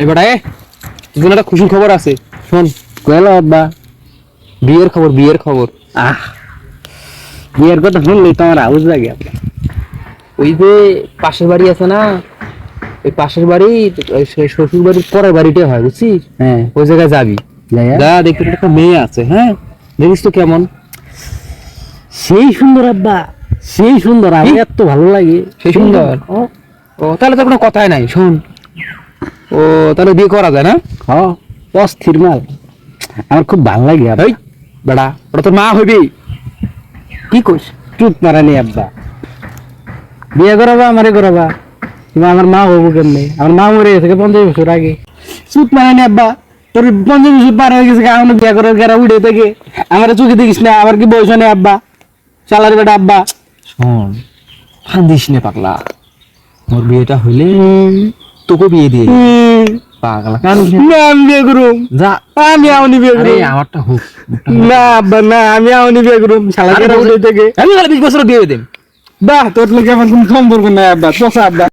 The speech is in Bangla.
এবার তোর একটা খুশির খবর আছে, শোন। কইলো আব্বা। বিয়ের খবর। বিয়ের কথা শুনলেই তো আমার আউজ লাগে। ওই যে পাশের বাড়ি আছে না, ওই পাশের বাড়ি, শ্বশুর বাড়ির পরের বাড়িতে হয়, বুঝছিস? হ্যাঁ, ওই জায়গায় যাবি, যা দেখতে একটা মেয়ে আছে, হ্যাঁ, দেখিস তো কেমন। সেই সুন্দর আব্বা, সেই সুন্দর, আমার এত ভালো লাগে। সেই সুন্দর? ও তাহলে তো কোনো কথাই নাই, শোন। ও তাহলে বিয়ে করা যায় না? অস্থির মাল, আমার খুব ভালো লাগে। এই বেড়া, ওটা তোর মা হইবি। কি কইস? চুপ মারানি আব্বা, বিয়ে করাবা আমারে করাবা, তুমি আমার মা হবো কেমনে? আমার মা মরে গেছে 50 বছর আগে। চুপ মারানি আব্বা, তোর 50 বছর পার হয়ে গেছে, এখন বিয়ে করার গেরা উঠে থেকে আমার চোখে দেখিস না? আমার কি বয়স নেই আব্বা? চালার বেটা আব্বা। শোন, কান্দিস নে পাগলা, মোর বিয়েটা হইলে তোকে বিয়ে দিয়ে দিবো। পাগলা কান্দিস না। না, আমি বিয়ে করুম। যা, আমি আউনি বিয়ে আরে করুম। আমারটা হোক। না আব্বা, না, আমি আউনি বিয়ে করুম। শালা আরে গেরা উঠে থেকে আমি 20 বছর বিয়ে দেব। বাহ, তোর লোকে আমার কোনো সম্পর্ক নাই আব্বা, তোষা আব্বা।